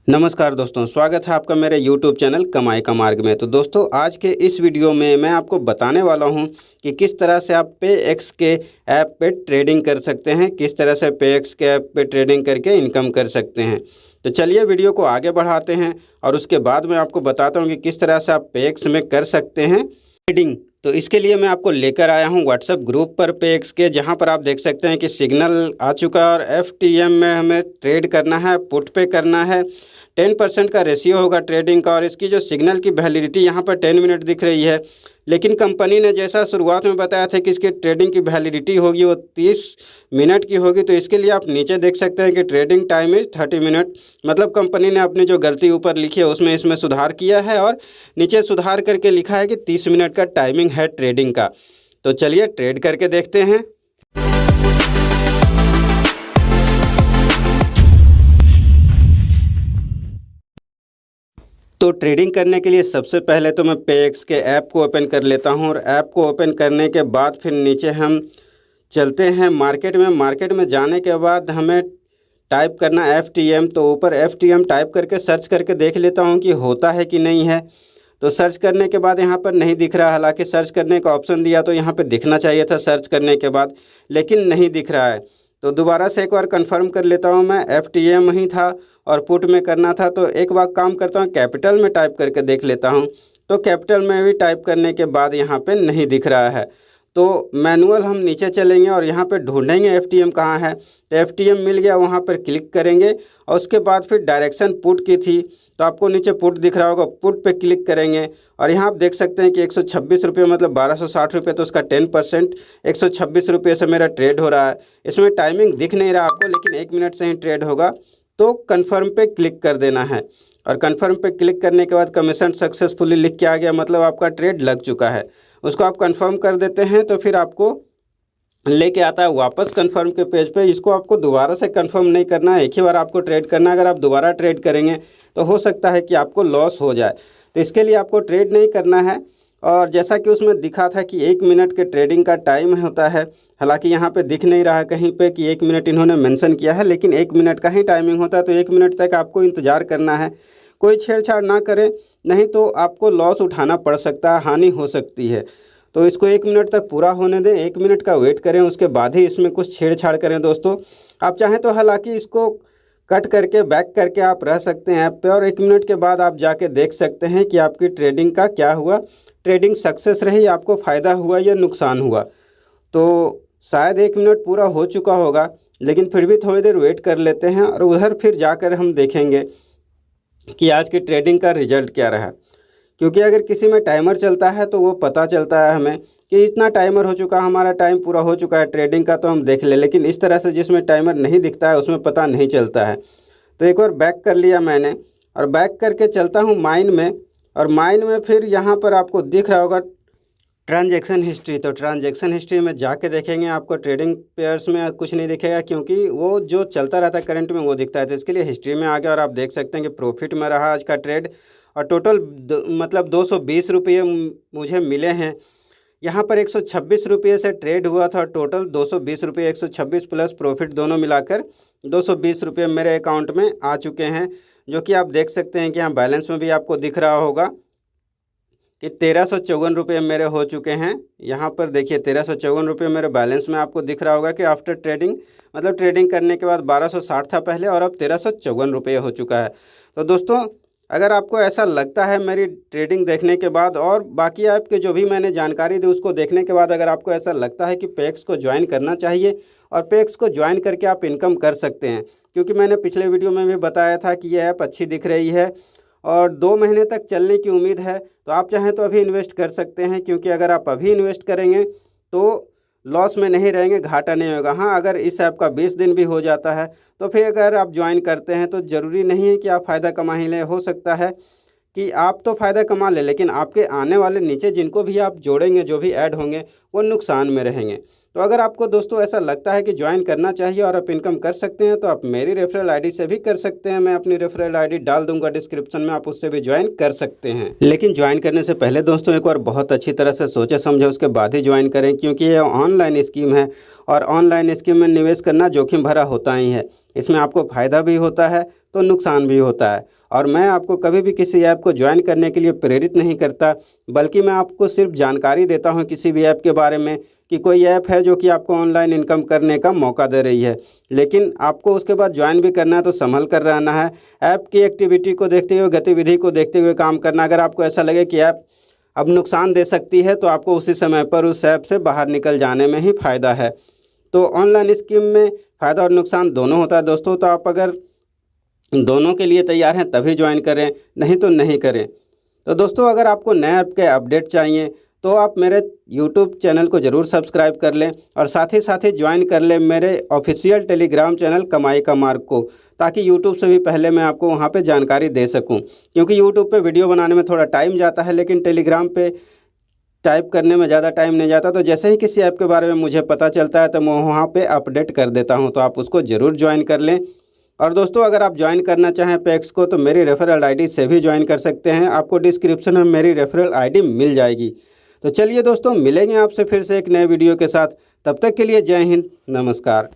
नमस्कार दोस्तों, स्वागत है आपका मेरे YouTube चैनल कमाई का मार्ग में। तो दोस्तों, आज के इस वीडियो में मैं आपको बताने वाला हूं कि किस तरह से आप पेएक्स के ऐप पे ट्रेडिंग कर सकते हैं, किस तरह से पेएक्स के ऐप पे ट्रेडिंग करके इनकम कर सकते हैं। तो चलिए वीडियो को आगे बढ़ाते हैं और उसके बाद मैं आपको बताता हूँ कि किस तरह से आप पेएक्स में कर सकते हैं ट्रेडिंग। तो इसके लिए मैं आपको लेकर आया हूं व्हाट्सएप ग्रुप पर पेएक्स के, जहां पर आप देख सकते हैं कि सिग्नल आ चुका है और एफटीएम में हमें ट्रेड करना है, पुट पे करना है। 10% का रेशियो होगा ट्रेडिंग का और इसकी जो सिग्नल की वैलिडिटी यहाँ पर 10 मिनट दिख रही है, लेकिन कंपनी ने जैसा शुरुआत में बताया था कि इसकी ट्रेडिंग की वैलिडिटी होगी वो 30 मिनट की होगी। तो इसके लिए आप नीचे देख सकते हैं कि ट्रेडिंग टाइम इज़ 30 मिनट। मतलब कंपनी ने अपनी जो गलती ऊपर लिखी है उसमें इसमें सुधार किया है और नीचे सुधार करके लिखा है कि 30 मिनट का टाइमिंग है ट्रेडिंग का। तो चलिए ट्रेड करके देखते हैं। तो ट्रेडिंग करने के लिए सबसे पहले तो मैं पेएक्स के ऐप को ओपन कर लेता हूं और ऐप को ओपन करने के बाद फिर नीचे हम चलते हैं मार्केट में। मार्केट में जाने के बाद हमें टाइप करना एफटीएम। तो ऊपर एफटीएम टाइप करके सर्च करके देख लेता हूं कि होता है कि नहीं है। तो सर्च करने के बाद यहाँ पर नहीं दिख रहा, हालांकि सर्च करने का ऑप्शन दिया तो यहाँ पर दिखना चाहिए था सर्च करने के बाद, लेकिन नहीं दिख रहा है। तो दोबारा से एक बार कंफर्म कर लेता हूँ, मैं एफटीएम ही था और पुट में करना था। तो एक बार काम करता हूँ, कैपिटल में टाइप करके देख लेता हूँ। तो कैपिटल में भी टाइप करने के बाद यहाँ पे नहीं दिख रहा है। तो मैनुअल हम नीचे चलेंगे और यहाँ पे ढूंढेंगे एफटीएम कहाँ है। तो एफटीएम मिल गया, वहाँ पर क्लिक करेंगे और उसके बाद फिर डायरेक्शन पुट की थी तो आपको नीचे पुट दिख रहा होगा, पुट पे क्लिक करेंगे और यहाँ आप देख सकते हैं कि 126 रुपये मतलब 1260 रुपये, तो उसका 10% 126 रुपये से मेरा ट्रेड हो रहा है। इसमें टाइमिंग दिख नहीं रहा आपको, लेकिन 1 मिनट से ही ट्रेड होगा। तो कन्फर्म पे क्लिक कर देना है और कन्फर्म पे क्लिक करने के बाद कमीशन सक्सेसफुली लिख के आ गया, मतलब आपका ट्रेड लग चुका है। उसको आप कंफर्म कर देते हैं तो फिर आपको लेके आता है वापस कंफर्म के पेज पे। इसको आपको दोबारा से कंफर्म नहीं करना है, एक ही बार आपको ट्रेड करना है। अगर आप दोबारा ट्रेड करेंगे तो हो सकता है कि आपको लॉस हो जाए। तो इसके लिए आपको ट्रेड नहीं करना है। और जैसा कि उसमें दिखा था कि 1 मिनट के ट्रेडिंग का टाइम होता है, हालांकि यहाँ पे दिख नहीं रहा कहीं पे कि 1 मिनट इन्होंने मेंशन किया है, लेकिन 1 मिनट का ही टाइमिंग होता है। तो 1 मिनट तक आपको इंतज़ार करना है, कोई छेड़छाड़ ना करें, नहीं तो आपको लॉस उठाना पड़ सकता है, हानि हो सकती है। तो इसको 1 मिनट तक पूरा होने दें, 1 मिनट का वेट करें, उसके बाद ही इसमें कुछ छेड़छाड़ करें। दोस्तों, आप चाहें तो हालांकि इसको कट करके बैक करके आप रह सकते हैं ऐप पे और 1 मिनट के बाद आप जाके देख सकते हैं कि आपकी ट्रेडिंग का क्या हुआ, ट्रेडिंग सक्सेस रही, आपको फ़ायदा हुआ या नुकसान हुआ। तो शायद 1 मिनट पूरा हो चुका होगा, लेकिन फिर भी थोड़ी देर वेट कर लेते हैं और उधर फिर जाकर हम देखेंगे कि आज की ट्रेडिंग का रिजल्ट क्या रहा। क्योंकि अगर किसी में टाइमर चलता है तो वो पता चलता है हमें कि इतना टाइमर हो चुका, हमारा टाइम पूरा हो चुका है ट्रेडिंग का, तो हम देख ले। लेकिन इस तरह से जिसमें टाइमर नहीं दिखता है उसमें पता नहीं चलता है। तो एक बार बैक कर लिया मैंने और बैक करके चलता हूँ माइन में, और माइन में फिर यहाँ पर आपको दिख रहा होगा ट्रांजैक्शन हिस्ट्री। तो ट्रांजैक्शन हिस्ट्री में जाके देखेंगे, आपको ट्रेडिंग पेयर्स में कुछ नहीं दिखेगा क्योंकि वो जो चलता रहता है करंट में वो दिखता है। तो इसके लिए हिस्ट्री में आ गया और आप देख सकते हैं कि प्रॉफिट में रहा आज का ट्रेड और टोटल मतलब 220 रुपये मुझे मिले हैं। यहाँ पर 126 रुपये से ट्रेड हुआ था, टोटल 220 रुपये, 126 प्लस प्रॉफिट दोनों मिलाकर 220 रुपये मेरे अकाउंट में आ चुके हैं, जो कि आप देख सकते हैं कि यहाँ बैलेंस में भी आपको दिख रहा होगा कि 1354 रुपये मेरे हो चुके हैं। यहाँ पर देखिए 1354 रुपये मेरे बैलेंस में आपको दिख रहा होगा कि आफ्टर ट्रेडिंग, मतलब ट्रेडिंग करने के बाद 1260 था पहले और अब 1354 रुपये हो चुका है। तो दोस्तों, अगर आपको ऐसा लगता है मेरी ट्रेडिंग देखने के बाद और बाकी ऐप के जो भी मैंने जानकारी दी उसको देखने के बाद, अगर आपको ऐसा लगता है कि पेएक्स को ज्वाइन करना चाहिए और पेएक्स को ज्वाइन करके आप इनकम कर सकते हैं, क्योंकि मैंने पिछले वीडियो में भी बताया था कि ये ऐप अच्छी दिख रही है और 2 महीने तक चलने की उम्मीद है। तो आप चाहें तो अभी इन्वेस्ट कर सकते हैं, क्योंकि अगर आप अभी इन्वेस्ट करेंगे तो लॉस में नहीं रहेंगे, घाटा नहीं होगा। हाँ, अगर इस ऐप का 20 दिन भी हो जाता है तो फिर अगर आप ज्वाइन करते हैं तो ज़रूरी नहीं है कि आप फ़ायदा कमा ही लें। हो सकता है कि आप तो फ़ायदा कमा लें, लेकिन आपके आने वाले नीचे जिनको भी आप जोड़ेंगे, जो भी ऐड होंगे, वो नुकसान में रहेंगे। तो अगर आपको दोस्तों ऐसा लगता है कि ज्वाइन करना चाहिए और आप इनकम कर सकते हैं, तो आप मेरी रेफरल आईडी से भी कर सकते हैं। मैं अपनी रेफरल आईडी डाल दूंगा डिस्क्रिप्शन में, आप उससे भी ज्वाइन कर सकते हैं। लेकिन ज्वाइन करने से पहले दोस्तों एक बार बहुत अच्छी तरह से सोचे समझे उसके बाद ही ज्वाइन करें, क्योंकि ये ऑनलाइन स्कीम है और ऑनलाइन स्कीम में निवेश करना जोखिम भरा होता ही है। इसमें आपको फ़ायदा भी होता है तो नुकसान भी होता है। और मैं आपको कभी भी किसी ऐप को ज्वाइन करने के लिए प्रेरित नहीं करता, बल्कि मैं आपको सिर्फ जानकारी देता हूं किसी भी ऐप के बारे में कि कोई ऐप है जो कि आपको ऑनलाइन इनकम करने का मौका दे रही है। लेकिन आपको उसके बाद ज्वाइन भी करना है तो संभल कर रहना है। ऐप की एक्टिविटी को देखते हुए, गतिविधि को देखते हुए काम करना। अगर आपको ऐसा लगे कि ऐप अब नुकसान दे सकती है तो आपको उसी समय पर उस ऐप से बाहर निकल जाने में ही फ़ायदा है। तो ऑनलाइन स्कीम में फ़ायदा और नुकसान दोनों होता है दोस्तों। तो आप अगर दोनों के लिए तैयार हैं तभी ज्वाइन करें, नहीं तो नहीं करें। तो दोस्तों अगर आपको नए ऐप के अपडेट चाहिए तो आप मेरे YouTube चैनल को ज़रूर सब्सक्राइब कर लें और साथ ही ज्वाइन कर लें मेरे ऑफिशियल टेलीग्राम चैनल कमाई का मार्ग को, ताकि YouTube से भी पहले मैं आपको वहां पे जानकारी दे सकूं। क्योंकि YouTube पे वीडियो बनाने में थोड़ा टाइम जाता है, लेकिन टेलीग्राम पे टाइप करने में ज़्यादा टाइम नहीं जाता। तो जैसे ही किसी ऐप के बारे में मुझे पता चलता है तो मैं वहाँ पे अपडेट कर देता हूँ, तो आप उसको ज़रूर ज्वाइन कर लें। और दोस्तों अगर आप ज्वाइन करना चाहें पेक्स को तो मेरी रेफरल आईडी से भी ज्वाइन कर सकते हैं। आपको डिस्क्रिप्शन में मेरी रेफरल आईडी मिल जाएगी। तो चलिए दोस्तों, मिलेंगे आपसे फिर से एक नए वीडियो के साथ। तब तक के लिए जय हिंद, नमस्कार।